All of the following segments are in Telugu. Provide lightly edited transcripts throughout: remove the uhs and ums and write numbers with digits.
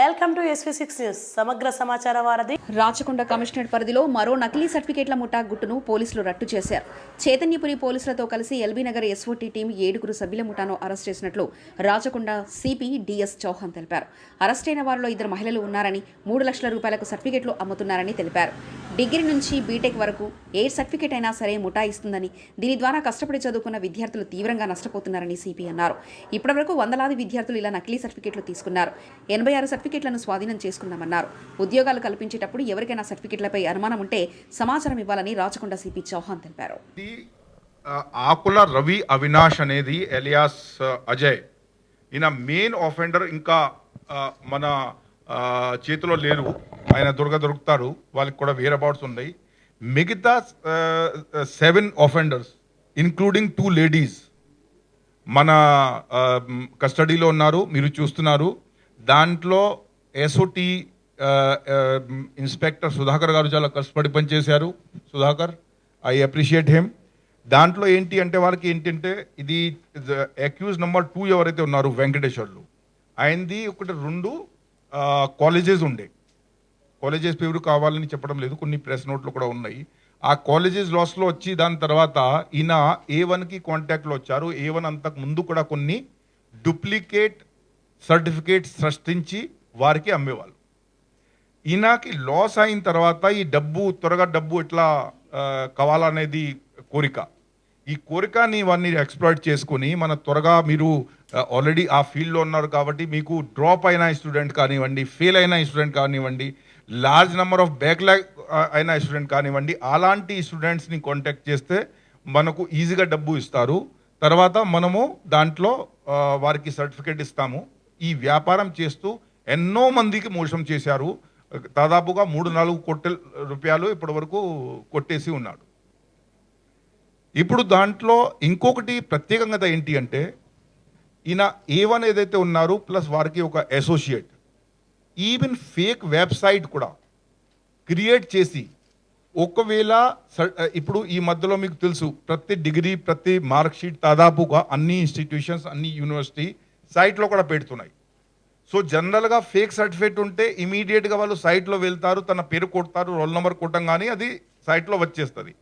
వెల్కమ్ టు SV6 న్యూస్ సమగ్ర సమాచార వారధి. రాచకొండ కమిషనరేట్ పరిధిలో మరో నకిలీ సర్టిఫికేట్ల ముఠా గుట్టును పోలీసులు రట్టు చేశారు. చైతన్యపురి పోలీసులతో కలిసి ఎల్బీ నగర్ SOT టీం 7 సభ్యుల ముఠాను అరెస్ట్ చేసినట్లు రాచకొండ సిపి DS చౌహాన్ తెలిపారు. అరెస్ట్ అయిన వారిలో 2 మహిళలు ఉన్నారని, 3 లక్షల రూపాయలకు సర్టిఫికేట్లు అమ్ముతున్నారని తెలిపారు. డిగ్రీ నుంచి బీటెక్ వరకు ఏ సర్టిఫికేట్ అయినా సరే ముఠా ఇస్తుందని, దీని ద్వారా కష్టపడి చదువుకున్న విద్యార్థులు తీవ్రంగా నష్టపోతున్నారని సిపి అన్నారు. ఇప్పటివరకు వందలాది విద్యార్థులు ఇలా నకిలీ సర్టిఫికేట్లు తీసుకున్నారు. 86 సర్టిఫికేట్లను స్వాధీనం చేసుకున్నామన్నారు. ఉద్యోగాలు కల్పించేటప్పుడు ఎవరికైనా సర్టిఫికేట్లపై అనుమానం ఉంటే సమాచారం ఇవ్వాలని రాచకొండ సిపి చౌహాన్ తెలిపారు. ఆకుల రవి అవినాష్ అనేది ఎలియాస్ అజయ్, ఈయన మెయిన్ ఆఫెండర్ ఇంకా మన చేతిలో లేరు. ఆయన దొరుకుతారు, వాళ్ళకి కూడా వేర్ అబౌట్స్ ఉన్నాయి. మిగతా 7 ఆఫెండర్స్ ఇంక్లూడింగ్ 2 లేడీస్ మన కస్టడీలో ఉన్నారు, మీరు చూస్తున్నారు. దాంట్లో SOT ఇన్స్పెక్టర్ సుధాకర్ గారు చాలా కష్టపడి పనిచేశారు. Sudhakar, I appreciate him. దాంట్లో ఏంటి అంటే వాళ్ళకి ఏంటంటే ఇది అక్యూజ్ నెంబర్ 2 ఎవరైతే ఉన్నారు వెంకటేశ్వర్లు, ఆయనది 2 కాలేజెస్ ఉండే. కాలేజెస్ పేరు కావాలని చెప్పడం లేదు, కొన్ని ప్రెస్ నోట్లు కూడా ఉన్నాయి. ఆ కాలేజెస్ లాస్లో వచ్చి దాని తర్వాత ఈయన A1కి కాంటాక్ట్లో వచ్చారు. A1 అంతకు ముందు కూడా కొన్ని డూప్లికేట్ సర్టిఫికేట్స్ సృష్టించి వారికి అమ్మేవాళ్ళు. ఈయనకి లాస్ అయిన తర్వాత ఈ త్వరగా డబ్బు ఎట్లా కావాలనేది కోరిక. ఈ కోరికని ఇవన్నీ ఎక్స్ప్లాయిట్ చేసుకొని మన త్వరగా మీరు ఆల్రెడీ ఆ ఫీల్డ్లో ఉన్నారు కాబట్టి మీకు డ్రాప్ అయిన స్టూడెంట్ కానివ్వండి, ఫెయిల్ అయిన స్టూడెంట్ కానివ్వండి, లార్జ్ నెంబర్ ఆఫ్ బ్యాక్లాగ్ అయిన స్టూడెంట్ కానివ్వండి, అలాంటి స్టూడెంట్స్ని కాంటాక్ట్ చేస్తే మనకు ఈజీగా డబ్బు ఇస్తారు. తర్వాత మనము దాంట్లో వారికి సర్టిఫికేట్ ఇస్తాము. ఈ వ్యాపారం చేస్తూ ఎన్నో మందికి మోసం చేశారు. దాదాపుగా 3-4 కోట్ల రూపాయలు ఇప్పటి వరకు కొట్టేసి ఉన్నాడు. ఇప్పుడు దాంట్లో ఇంకొకటి ప్రత్యేకంగా ఏంటి అంటే ఈయన A1 ఏదైతే ఉన్నారో ప్లస్ వారికి ఒక అసోసియేట్ ఈవెన్ ఫేక్ వెబ్సైట్ కూడా క్రియేట్ చేసి, ఒకవేళ ఇప్పుడు ఈ మధ్యలో మీకు తెలుసు ప్రతి డిగ్రీ ప్రతి మార్క్ షీట్ దాదాపుగా అన్ని ఇన్స్టిట్యూషన్స్ అన్ని యూనివర్సిటీ సైట్లో కూడా పెడుతున్నాయి. సో జనరల్గా ఫేక్ సర్టిఫికేట్ ఉంటే ఇమీడియట్గా వాళ్ళు సైట్లో వెళ్తారు, తన పేరు కొడతారు, రోల్ నెంబర్ కొట్టంగానే అది సైట్లో వచ్చేస్తుంది.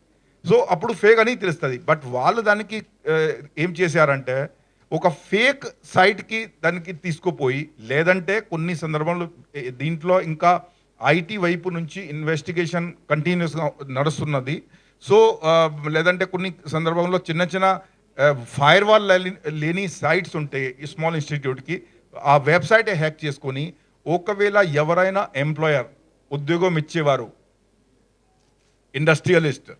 సో అప్పుడు ఫేక్ అని తెలుస్తుంది. బట్ వాళ్ళు దానికి ఏం చేశారంటే ఒక ఫేక్ సైట్కి దానికి తీసుకుపోయి, లేదంటే కొన్ని సందర్భంలో దీంట్లో ఇంకా IT వైపు నుంచి ఇన్వెస్టిగేషన్ కంటిన్యూస్గా నడుస్తున్నది. సో లేదంటే కొన్ని సందర్భంలో చిన్న ఫైర్ వాల్ లేని సైట్స్ ఉంటాయి ఈ స్మాల్ ఇన్స్టిట్యూట్కి. ఆ వెబ్సైట్ హ్యాక్ చేసుకొని ఒకవేళ ఎవరైనా ఎంప్లాయర్ ఉద్యోగం ఇచ్చేవారు ఇండస్ట్రియలిస్ట్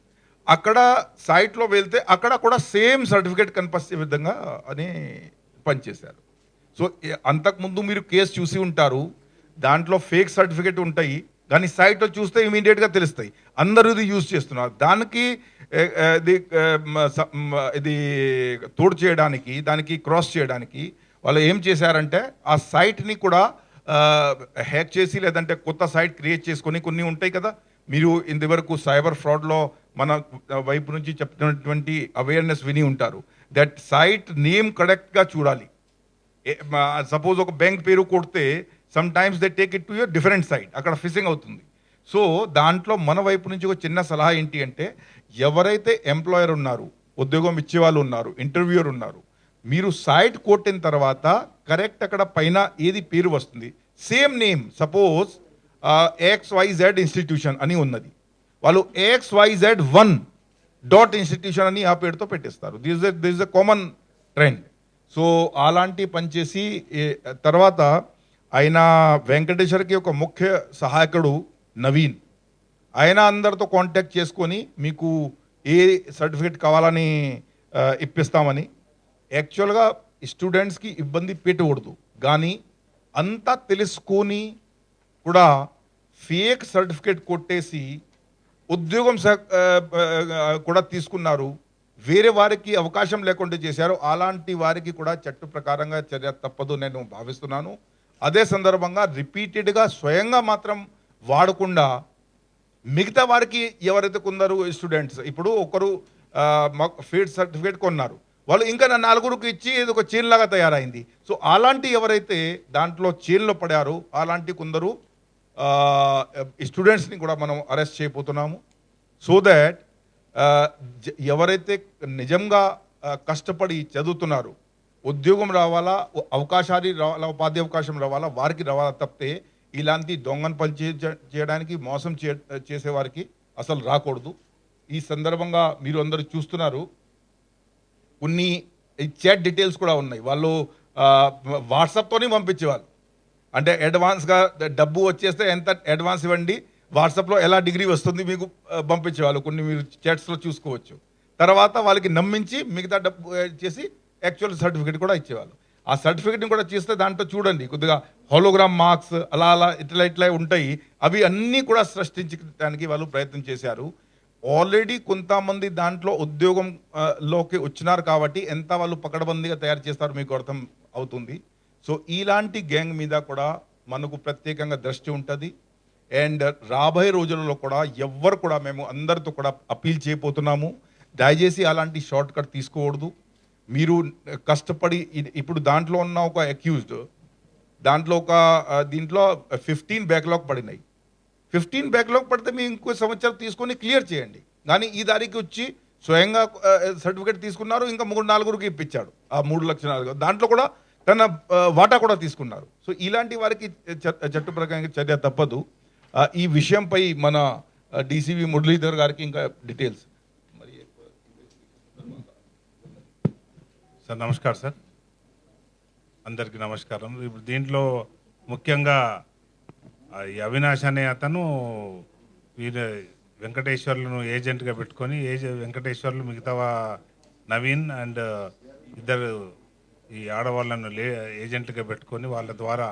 అక్కడ సైట్లో వెళ్తే అక్కడ కూడా సేమ్ సర్టిఫికేట్ కనిపించే విధంగా అని పనిచేశారు. సో అంతకుముందు మీరు కేసు చూసి ఉంటారు, దాంట్లో ఫేక్ సర్టిఫికేట్ ఉంటాయి కానీ సైట్లో చూస్తే ఇమీడియట్గా తెలుస్తాయి. అందరూ ఇది యూజ్ చేస్తున్నారు. దానికి ఇది తోడు చేయడానికి, దానికి క్రాస్ చేయడానికి వాళ్ళు ఏం చేశారంటే ఆ సైట్ని కూడా హ్యాక్ చేసి, లేదంటే కొత్త సైట్ క్రియేట్ చేసుకొని, కొన్ని ఉంటాయి కదా, మీరు ఇంతవరకు సైబర్ ఫ్రాడ్లో మన వైపు నుంచి చెప్తున్నటువంటి అవేర్నెస్ విని ఉంటారు. దట్ సైట్ నేమ్ కరెక్ట్గా చూడాలి. సపోజ్ ఒక బ్యాంక్ పేరు కొడితే some times they take it to your different site, అక్కడ ఫిషింగ్ అవుతుంది. సో దాంట్లో మన వైపు నుంచి ఒక చిన్న సలహా ఏంటి అంటే ఎవరైతే ఎంప్లాయర్ ఉన్నారు, ఉద్యోగం ఇచ్చేవాళ్ళు ఉన్నారు, ఇంటర్వ్యూయర్ ఉన్నారు, మీరు సైట్ కొట్టిన తర్వాత కరెక్ట్ అక్కడ పైన ఏది పేరు వస్తుంది, same name, suppose XYZ institution అని ఉన్నది, వాళ్ళు XYZ1 ఇన్స్టిట్యూషన్ అని ఆ పేరుతో పెట్టేస్తారు. This is a common trend. So అలాంటి పనిచేసి తర్వాత ఆయన వెంకటేశ్వర్కి ఒక ముఖ్య సహాయకుడు నవీన్, ఆయన అందరితో కాంటాక్ట్ చేసుకొని మీకు ఏ సర్టిఫికేట్ కావాలని ఇప్పిస్తామని. యాక్చువల్గా స్టూడెంట్స్కి ఇబ్బంది పెట్టకూడదు, కానీ అంతా తెలుసుకొని కూడా ఫేక్ సర్టిఫికేట్ కొట్టేసి ఉద్యోగం కూడా తీసుకున్నారు, వేరే వారికి అవకాశం లేకుండా చేశారు. అలాంటి వారికి కూడా చట్ట ప్రకారంగా చర్య తప్పదు నేను భావిస్తున్నాను. అదే సందర్భంగా రిపీటెడ్గా స్వయంగా మాత్రం వాడకుండా మిగతా వారికి ఎవరైతే కొందరు స్టూడెంట్స్, ఇప్పుడు ఒకరు ఫేక్ సర్టిఫికేట్ కొన్నారు, వాళ్ళు ఇంకా నా నలుగురికి ఇచ్చి ఇది ఒక చైన్ లాగా తయారైంది. సో అలాంటి ఎవరైతే దాంట్లో చైన్లో పడారో అలాంటి కొందరు స్టూడెంట్స్ని కూడా మనం అరెస్ట్ చేయబోతున్నాము. సో దాట్ ఎవరైతే నిజంగా కష్టపడి చదువుతున్నారు, ఉద్యోగం రావాలా, అవకాశాలు రావాలా, ఉపాధి అవకాశం రావాలా, వారికి రావాలా తప్పితే ఇలాంటి దొంగను పని చేయడానికి మోసం చేసేవారికి అసలు రాకూడదు. ఈ సందర్భంగా మీరు అందరూ చూస్తున్నారు, కొన్ని చాట్ డీటెయిల్స్ కూడా ఉన్నాయి. వాళ్ళు వాట్సాప్తోనే పంపించేవాళ్ళు. అంటే అడ్వాన్స్గా డబ్బు వచ్చేస్తే ఎంత అడ్వాన్స్ ఇవ్వండి, వాట్సాప్లో ఎలా డిగ్రీ వస్తుంది మీకు పంపించేవాళ్ళు. కొన్ని మీరు చాట్స్లో చూసుకోవచ్చు. తర్వాత వాళ్ళకి నమ్మించి మిగతా డబ్బు చేసి యాక్చువల్ సర్టిఫికేట్ కూడా ఇచ్చేవాళ్ళు. ఆ సర్టిఫికేట్ని కూడా చేస్తే దాంట్లో చూడండి కొద్దిగా హోలోగ్రామ్ మార్క్స్ అలా అలా ఇట్లా ఉంటాయి. అవి అన్నీ కూడా సృష్టించడానికి వాళ్ళు ప్రయత్నం చేశారు. ఆల్రెడీ కొంతమంది దాంట్లో ఉద్యోగం లోకి వచ్చినారు కాబట్టి ఎంత వాళ్ళు పకడ్బందీగా తయారు చేస్తారో మీకు అర్థం అవుతుంది. సో ఇలాంటి గ్యాంగ్ మీద కూడా మనకు ప్రత్యేకంగా దృష్టి ఉంటుంది. అండ్ రాబోయే రోజులలో కూడా ఎవ్వరు కూడా మేము అందరితో కూడా అప్పీల్ చేయబోతున్నాము, దయచేసి అలాంటి షార్ట్ కట్ తీసుకోకూడదు. మీరు కష్టపడి ఇప్పుడు దాంట్లో ఉన్న ఒక అక్యూజ్డ్ దాంట్లో దీంట్లో 15 బ్యాక్లాగ్ పడినాయి. 15 బ్యాక్లాగ్ పడితే మీరు ఇంకో సంవత్సరం తీసుకొని క్లియర్ చేయండి. కానీ ఈ దారికి వచ్చి స్వయంగా సర్టిఫికేట్ తీసుకున్నారు, ఇంకా 3-4కి ఇప్పించాడు ఆ 3,04,000. దాంట్లో కూడా తన వాటా కూడా తీసుకున్నారు. సో ఇలాంటి వారికి చట్ట ప్రకారంగా చర్య తప్పదు. ఈ విషయంపై మన డీసీబీ మురళీధర్ గారికి ఇంకా డీటెయిల్స్. సార్ నమస్కారం సార్, అందరికీ నమస్కారం. ఇప్పుడు దీంట్లో ముఖ్యంగా ఈ అవినాష్ అనే అతను వీరు వెంకటేశ్వర్లను ఏజెంట్గా పెట్టుకొని వెంకటేశ్వర్లు మిగతా నవీన్ అండ్ ఇద్దరు ఈ ఆడవాళ్ళను ఏజెంట్గా పెట్టుకొని వాళ్ళ ద్వారా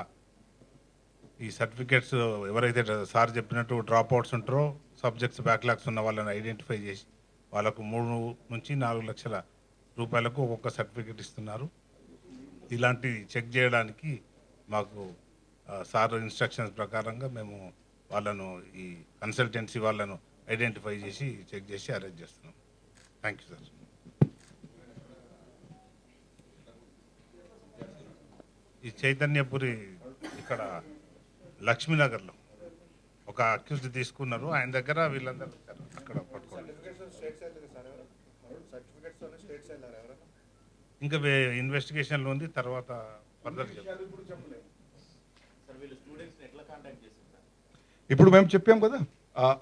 ఈ సర్టిఫికేట్స్ ఎవరైతే సార్ చెప్పినట్టు డ్రాప్ అవుట్స్ ఉంటారో, సబ్జెక్ట్స్ బ్యాక్లాగ్స్ ఉన్న వాళ్ళని ఐడెంటిఫై చేసి వాళ్ళకు 3 నుంచి 4 లక్షల రూపాయలకు ఒక్కొక్క సర్టిఫికేట్ ఇస్తున్నారు. ఇలాంటి చెక్ చేయడానికి మాకు సార్ ఇన్స్ట్రక్షన్స్ ప్రకారంగా మేము వాళ్ళను ఈ కన్సల్టెన్సీ వాళ్ళను ఐడెంటిఫై చేసి చెక్ చేసి అరెస్ట్ చేస్తున్నాం. Thank you sir. ఈ చైతన్యపురి ఇక్కడ లక్ష్మీనగర్లో ఒక అక్యూజ్డ్ తీసుకున్నారు, ఆయన దగ్గర వీళ్ళందరూ అక్కడ పట్టుకోండి. ఇంకా ఇన్వెస్టిగేషన్లో ఉంది, తర్వాత ఫర్దర్ ఇప్పుడు మేము చెప్పాం కదా,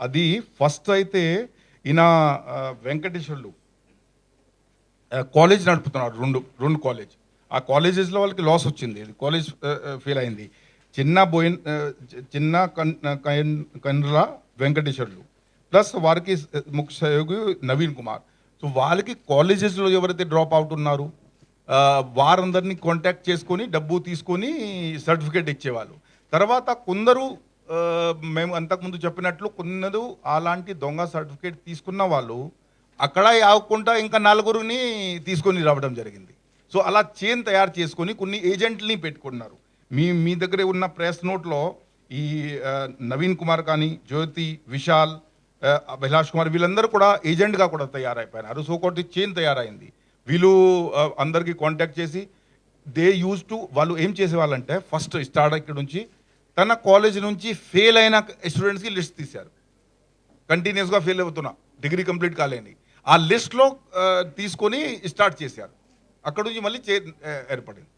అది ఫస్ట్ అయితే ఈయన వెంకటేశ్వర్లు కాలేజ్ నడుపుతున్నాడు, రెండు కాలేజ్. ఆ కాలేజెస్లో వాళ్ళకి లాస్ వచ్చింది, కాలేజ్ ఫెయిల్ అయింది. చిన్న కండ్ర వెంకటేశ్వర్లు ప్లస్ వారికి ముఖ్య సహయోగి నవీన్ కుమార్. సో వాళ్ళకి కాలేజెస్లో ఎవరైతే డ్రాప్ అవుట్ ఉన్నారు వారందరినీ కాంటాక్ట్ చేసుకొని డబ్బు తీసుకొని సర్టిఫికేట్ ఇచ్చేవాళ్ళు. తర్వాత కొందరు మేము అంతకుముందు చెప్పినట్లు కొందరు అలాంటి దొంగ సర్టిఫికేట్ తీసుకున్న వాళ్ళు అక్కడ ఆగకుండా ఇంకా 4గురిని తీసుకొని రావడం జరిగింది. సో అలా చైన్ తయారు చేసుకొని కొన్ని ఏజెంట్లని పెట్టుకున్నారు. మీ దగ్గర ఉన్న ప్రెస్ నోట్లో ఈ నవీన్ కుమార్ కానీ, జ్యోతి, విశాల్, అభిలాష్ కుమార్ వీళ్ళందరూ కూడా ఏజెంట్గా కూడా తయారైపోయినారు. సో ఒకటి చైన్ తయారైంది. వీళ్ళు అందరికీ కాంటాక్ట్ చేసి వాళ్ళు ఏం చేసేవాళ్ళంటే ఫస్ట్ స్టార్ట్ ఇక్కడ నుంచి తన కాలేజ్ నుంచి ఫెయిల్ అయిన స్టూడెంట్స్కి లిస్ట్ తీశారు. కంటిన్యూస్గా ఫెయిల్ అవుతున్నా, డిగ్రీ కంప్లీట్ కాలేని ఆ లిస్ట్లో తీసుకొని స్టార్ట్ చేశారు. అక్కడ నుంచి మళ్ళీ ఏర్పడింది.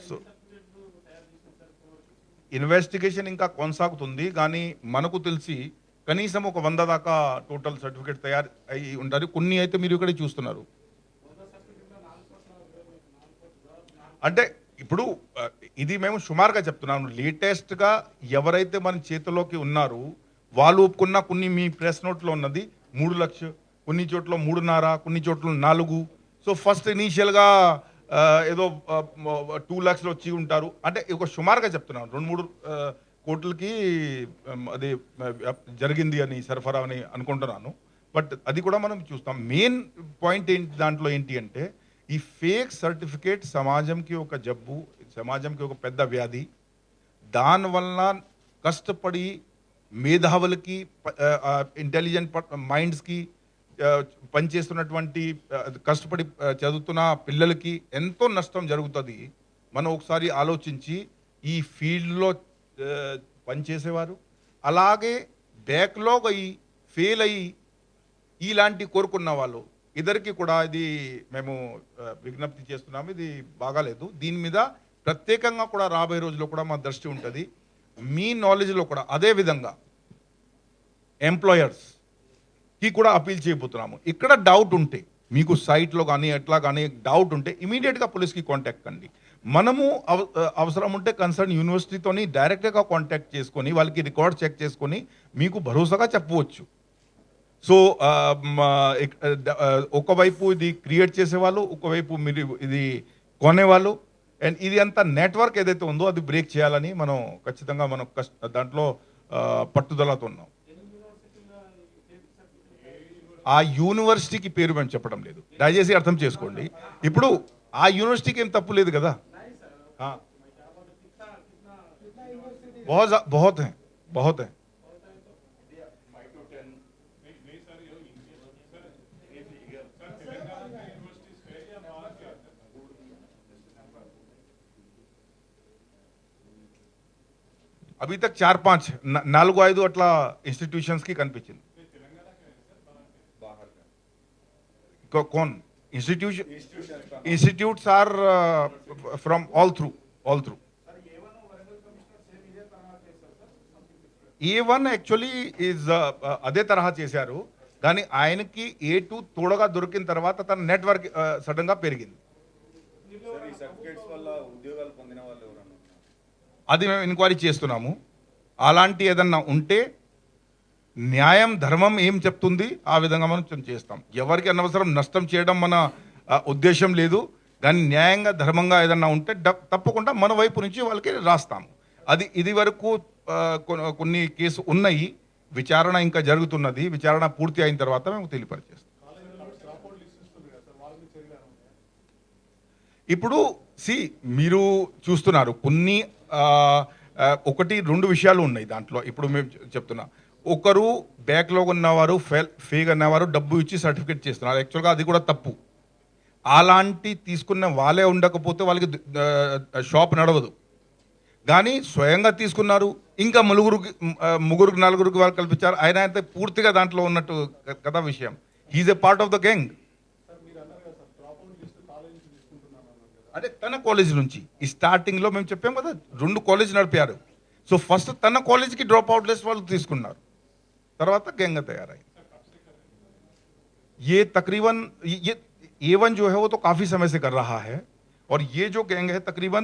సో ఇన్వెస్టిగేషన్ ఇంకా కొనసాగుతుంది, కానీ మనకు తెలిసి కనీసం ఒక 100 దాకా టోటల్ సర్టిఫికేట్ తయారు అయి ఉంటారు. కొన్ని అయితే మీరు ఇక్కడ చూస్తున్నారు. అంటే ఇప్పుడు ఇది మేము సుమారుగా చెప్తున్నాము. లేటెస్ట్గా ఎవరైతే మన చేతిలోకి ఉన్నారు వాళ్ళు ఒప్పుకున్న కొన్ని మీ ప్రెస్ నోట్లో ఉన్నది 3 లక్షలు, కొన్ని చోట్ల 3.5, కొన్ని చోట్ల 4. సో ఫస్ట్ ఇనీషియల్గా ఏదో 2 లక్షలు వచ్చి ఉంటారు. అంటే ఒక సుమారుగా చెప్తున్నాను, 2-3 కోట్లకి అది జరిగింది అని సరఫరా అని అనుకుంటున్నాను. బట్ అది కూడా మనం చూస్తాం. మెయిన్ పాయింట్ దాంట్లో ఏంటి అంటే ఈ ఫేక్ సర్టిఫికేట్ సమాజంకి ఒక జబ్బు, సమాజంకి ఒక పెద్ద వ్యాధి. దానివల్ల కష్టపడి మేధావులకి, ఇంటెలిజెంట్ మైండ్స్కి పనిచేస్తున్నటువంటి కష్టపడి చదువుతున్న పిల్లలకి ఎంతో నష్టం జరుగుతుంది. మనం ఒకసారి ఆలోచించి ఈ ఫీల్డ్లో పనిచేసేవారు అలాగే బ్యాక్లాగ్ అయ్యి ఫెయిల్ అయ్యి ఇలాంటి కోరుకున్న వాళ్ళు ఇద్దరికి కూడా ఇది మేము విజ్ఞప్తి చేస్తున్నాము. ఇది బాగాలేదు. దీని మీద ప్రత్యేకంగా కూడా రాబోయే రోజుల్లో కూడా మా దృష్టి ఉంటుంది. మీ నాలెడ్జ్లో కూడా అదే విధంగా ఎంప్లాయర్స్కి కూడా అపీల్ చేయబోతున్నాము. ఇక్కడ డౌట్ ఉంటే మీకు సైట్లో కానీ ఎట్లా కానీ డౌట్ ఉంటే ఇమీడియట్గా పోలీస్కి కాంటాక్ట్ కండి. మనము అవసరం ఉంటే కన్సర్న్ యూనివర్సిటీతోని డైరెక్ట్గా కాంటాక్ట్ చేసుకొని వాళ్ళకి రికార్డ్ చెక్ చేసుకొని మీకు భరోసాగా చెప్పవచ్చు. సో ఒకవైపు ఇది క్రియేట్ చేసేవాళ్ళు, ఒకవైపు మీరు ఇది కొనేవాళ్ళు, అండ్ ఇది అంతా నెట్వర్క్ ఏదైతే ఉందో అది బ్రేక్ చేయాలని మనం ఖచ్చితంగా మనం దాంట్లో పట్టుదలతో ఉన్నాం. ఆ యూనివర్సిటీకి పేరు మేము చెప్పడం లేదు, దయచేసి అర్థం చేసుకోండి. ఇప్పుడు ఆ యూనివర్సిటీకి ఏం తప్పు లేదు కదా. बहुत हैं, बहुत हैं. अभी तक 4-5 4-5 అట్లా ఇన్స్టిట్యూషన్స్ కి కనిపించింది. कौन institutes are from all through A1 actually is అదే తరహా చేశారు, కానీ ఆయనకి A2 తోడగా దొరికిన తర్వాత తన నెట్వర్క్ సడన్గా పెరిగింది. అది మేము ఎంక్వైరీ చేస్తున్నాము. అలాంటి ఏదన్నా ఉంటే న్యాయం ధర్మం ఏం చెప్తుంది ఆ విధంగా మనం చేస్తాం. ఎవరికి అనవసరం నష్టం చేయడం మన ఉద్దేశం లేదు, కానీ న్యాయంగా ధర్మంగా ఏదన్నా ఉంటే తప్పకుండా మన వైపు నుంచి వాళ్ళకి రాస్తాము. అది ఇది వరకు కొన్ని కేసు ఉన్నాయి, విచారణ ఇంకా జరుగుతున్నది. విచారణ పూర్తి అయిన తర్వాత మేము తెలియపరిచేస్తాం. ఇప్పుడు మీరు చూస్తున్నారు కొన్ని 1-2 విషయాలు ఉన్నాయి దాంట్లో. ఇప్పుడు మేము చెప్తున్నా, ఒకరు బ్యాక్లో ఉన్నవారు ఫేక్ అన్నవారు డబ్బు ఇచ్చి సర్టిఫికేట్ చేస్తున్నారు. యాక్చువల్గా అది కూడా తప్పు. అలాంటి తీసుకున్న వాళ్ళే ఉండకపోతే వాళ్ళకి షాప్ నడవదు. కానీ స్వయంగా తీసుకున్నారు, ఇంకా ముగ్గురికి 4గురికి వాళ్ళు కల్పించారు. ఆయన అయితే పూర్తిగా దాంట్లో ఉన్నట్టు కదా విషయం. He is a part of the gang. అదే తన కాలేజ్ నుంచి ఈ స్టార్టింగ్లో మేము చెప్పాం కదా, 2 కాలేజ్ నడిపారు. సో ఫస్ట్ తన కాలేజ్కి డ్రాప్ అవుట్ లిస్ట్ వాళ్ళు తీసుకున్నారు, తర్వాత గ్యాంగ్ తయారై. ये तकरीबन ये A1 जो है वो तो काफ़ी समय से कर रहा है, और ये जो गैंग है तकरीबन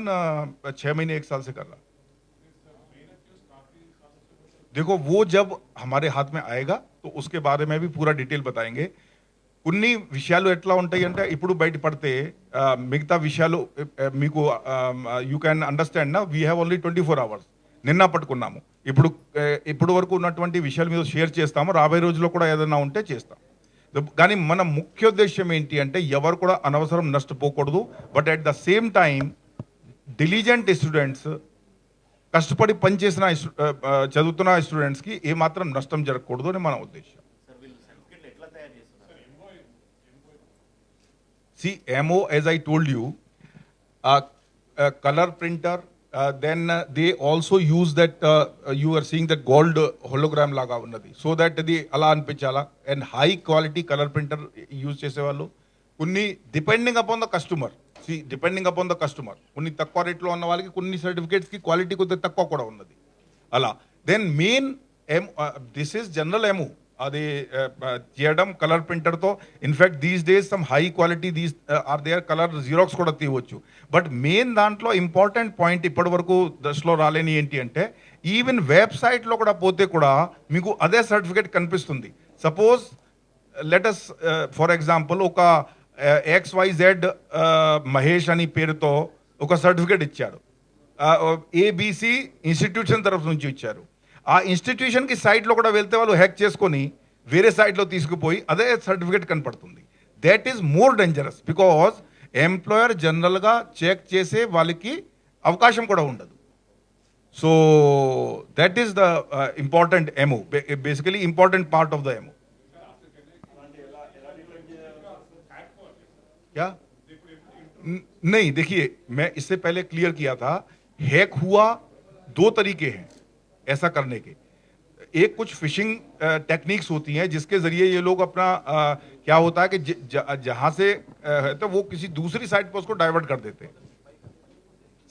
6 महीने 1 साल से कर रहा है. देखो वो जब हमारे हाथ में आएगा तो उसके बारे में भी पूरा डिटेल बताएंगे. కొన్ని విషయాలు ఎట్లా ఉంటాయి అంటే ఇప్పుడు బయట పడితే మిగతా విషయాలు మీకు యూ క్యాన్ అండర్స్టాండ్ నా. We have only 24 hours. నిన్న పట్టుకున్నాము. ఇప్పుడు వరకు ఉన్నటువంటి విషయాలు మీద షేర్ చేస్తాము. రాబోయే రోజుల్లో కూడా ఏదైనా ఉంటే చేస్తాం. కానీ మన ముఖ్య ఉద్దేశం ఏంటి అంటే ఎవరు కూడా అనవసరం నష్టపోకూడదు. But at the same time diligent students, కష్టపడి పనిచేసిన చదువుతున్న స్టూడెంట్స్కి ఏమాత్రం నష్టం జరగకూడదు అని మన ఉద్దేశం. See, MO, as I told you, color printer, then they also use that, you are seeing that gold hologram laga unnadi, so that the ala anpichala, and high quality color printer use chesevallu. Kunni depending upon the customer, kunni takkuva rate lo unna valiki kunni certificates ki quality kodda takkuva kuda unnadi ala. Then main this is general MO. అది చేయడం కలర్ ప్రింటర్తో. In fact these days some high quality these are there colour xerox కూడా తీయవచ్చు. బట్ మెయిన్ దాంట్లో ఇంపార్టెంట్ పాయింట్ ఇప్పటి వరకు దశలో రాలేని ఏంటి అంటే, ఈవెన్ వెబ్సైట్లో కూడా పోతే కూడా మీకు అదే సర్టిఫికేట్ కనిపిస్తుంది. సపోజ్ లెటస్ ఫర్ ఎగ్జాంపుల్ ఒక XYZ మహేష్ అని పేరుతో ఒక సర్టిఫికేట్ ఇచ్చారు, ABC ఇన్స్టిట్యూషన్ తరఫు నుంచి ఇచ్చారు. ఆ ఇన్స్టిట్యూషన్కి సైట్లో కూడా వెళ్తే వాళ్ళు హ్యాక్ చేసుకొని వేరే సైట్లో తీసుకుపోయి అదే సర్టిఫికేట్ కనపడుతుంది. That is more dangerous, because employer జనరల్గా చెక్ చేసే వాళ్ళకి అవకాశం కూడా ఉండదు. So that is the important MO, basically important part of the MO. क्या नहीं, देखिए मैं इससे पहले क्लियर किया था, हैक हुआ दो तरीके हैं ऐसा करने के। एक कुछ फिशिंग टेक्निक्स होती हैं जिसके जरिए ये लोग अपना क्या होता है कि जहां से है तो वो किसी दूसरी साइट पर उसको डाइवर्ट कर देते हैं,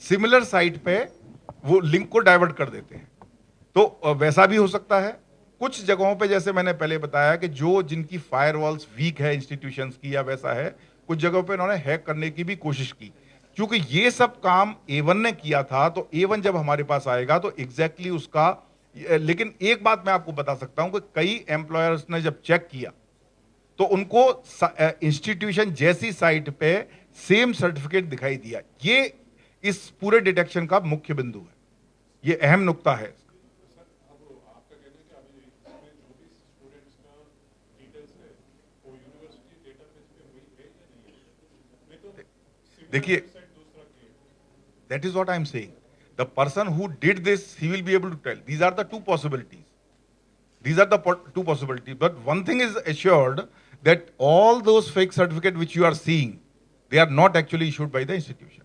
सिमिलर साइट पे वो लिंक को डाइवर्ट कर देते हैं। तो वैसा भी हो सकता है। कुछ जगहों पे जैसे मैंने पहले बताया कि जो जिनकी फायरवॉल्स वीक है इंस्टीट्यूशंस की या वैसा है, कुछ जगहों पे इन्होंने हैक करने की भी कोशिश की। क्योंकि ये सब काम A1 ने किया था, तो A1 जब हमारे पास आएगा तो एग्जैक्टली उसका, लेकिन एक बात मैं आपको बता सकता हूं कि कई एम्प्लॉयर्स ने जब चेक किया तो उनको इंस्टीट्यूशन जैसी साइट पे सेम सर्टिफिकेट दिखाई दिया। ये इस पूरे डिटेक्शन का मुख्य बिंदु है, ये अहम नुक्ता है। देखिए, that is what I am saying. The person who did this, he will be able to tell. These are the two possibilities. These are the two possibilities. But one thing is assured, that all those fake certificates which you are seeing, they are not actually issued by the institution.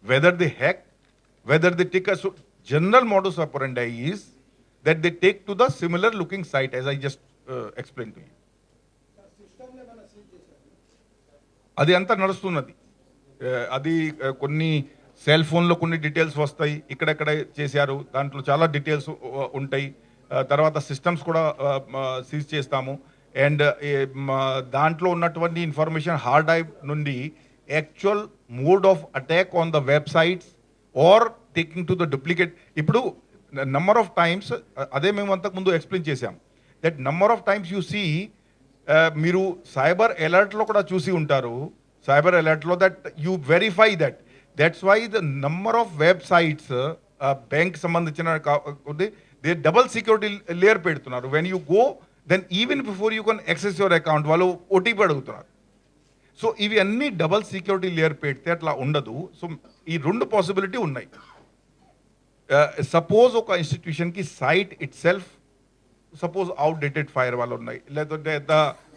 Whether they hack, whether they take a general modus operandi is that they take to the similar looking site, as I just explained to you. అది అంతా నడుస్తున్నది. అది కొన్ని సెల్ ఫోన్లో కొన్ని డీటెయిల్స్ వస్తాయి, ఇక్కడెక్కడ చేశారు దాంట్లో చాలా డీటెయిల్స్ ఉంటాయి. తర్వాత సిస్టమ్స్ కూడా సీజ్ చేస్తాము. అండ్ దాంట్లో ఉన్నటువంటి ఇన్ఫర్మేషన్ హార్డ్ డ్రైవ్ నుండి actual mode of attack on the websites are taking to the duplicate. ఇప్పుడు నంబర్ ఆఫ్ టైమ్స్, అదే మేము అంతకుముందు ఎక్స్ప్లెయిన్ చేశాం, that number of times you see, మీరు సైబర్ అలర్ట్లో కూడా చూసి ఉంటారు, సైబర్ అలర్ట్లో that you verify that. That's why the number of websites bank సంబంధించిన దే డబల్ సెక్యూరిటీ లేయర్ పెడుతున్నారు. When you go, then even before you can access your account వాళ్ళు ఓటీపీ అడుగుతున్నారు. సో ఇవి అన్ని డబల్ సెక్యూరిటీ లేయర్ పెడితే అట్లా ఉండదు. సో ఈ రెండు పాసిబిలిటీ ఉన్నాయి. సపోజ్ ఒక ఇన్స్టిట్యూషన్కి site itself suppose outdated fire వాళ్ళు ఉన్నాయి, లేదంటే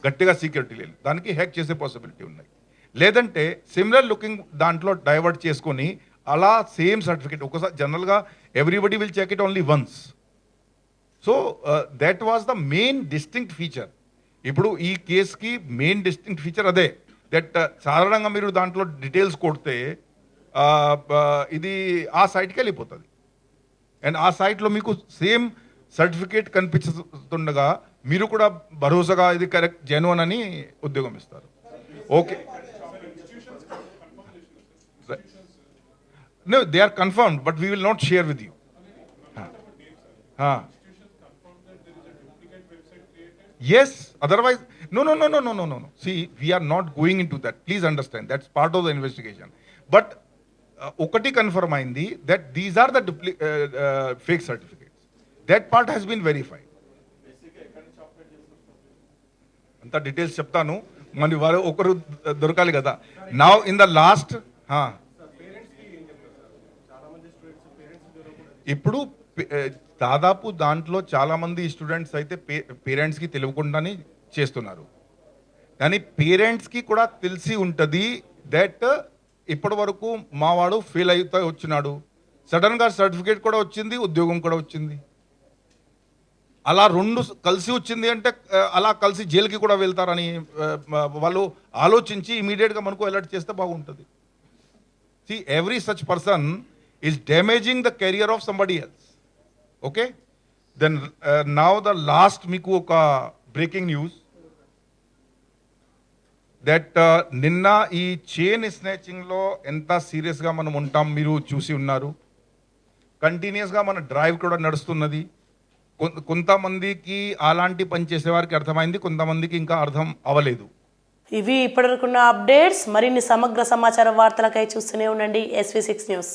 గట్టిగా సెక్యూరిటీ లేదు, దానికి హ్యాక్ చేసే పాసిబిలిటీ ఉన్నాయి. లేదంటే సిమిలర్ లుకింగ్ దాంట్లో డైవర్ట్ చేసుకొని అలా సేమ్ సర్టిఫికేట్ ఒకసారి, జనరల్గా everybody will check it only once. So that was the main distinct feature. ఇప్పుడు ఈ కేసుకి మెయిన్ డిస్టింక్ట్ ఫీచర్ అదే, దట్ సాధారణంగా మీరు దాంట్లో డీటెయిల్స్ కొడితే ఇది ఆ సైట్కి వెళ్ళిపోతుంది. అండ్ ఆ సైట్లో మీకు సేమ్ సర్టిఫికేట్ కనిపిస్తుండగా మీరు కూడా భరోసాగా ఇది కరెక్ట్ జెన్యున్ అని ఉద్యోగం ఇస్తారు. Okay, no, they are confirmed, but we will not share with you. Yes, otherwise, no. See, we are not going into that. Please understand, that's part of the investigation. But okati confirm ayindi that these are the fake certificates. That part has been verified. అంత డీటెయిల్స్ చెప్తాను, మరి వారు ఒకరు దొరకాలి కదా. నౌ ఇన్ ద లాస్ట్, ఇప్పుడు దాదాపు దాంట్లో చాలామంది స్టూడెంట్స్ అయితే పేరెంట్స్కి తెలియకుండానే చేస్తున్నారు. కానీ పేరెంట్స్కి కూడా తెలిసి ఉంటుంది దట్ ఇప్పటి వరకు మావాడు ఫెయిల్ అవుతా వచ్చినాడు, సడన్గా సర్టిఫికేట్ కూడా వచ్చింది, ఉద్యోగం కూడా వచ్చింది. అలా రెండు కలిసి వచ్చింది అంటే అలా కలిసి జైలుకి కూడా వెళ్తారని వాళ్ళు ఆలోచించి ఇమీడియట్గా మనకు అలర్ట్ చేస్తే బాగుంటుంది. See, every such person is damaging the career of somebody else. Okay? Then now the last మీకు ఒక బ్రేకింగ్ న్యూస్, దట్ నిన్న ఈ చైన్ స్నాచింగ్లో ఎంత సీరియస్గా మనం ఉంటాం మీరు చూసి ఉన్నారు. కంటిన్యూస్గా మన డ్రైవ్ కూడా నడుస్తున్నది. కొంతమందికి అలాంటి పని చేసేవారికి అర్థమైంది, కొంతమందికి ఇంకా అర్థం అవ్వలేదు. ఇవి ఇప్పటివరకున్న అప్డేట్స్. మరిన్ని సమగ్ర సమాచార వార్తలకై చూస్తూనే ఉండండి SV6 న్యూస్.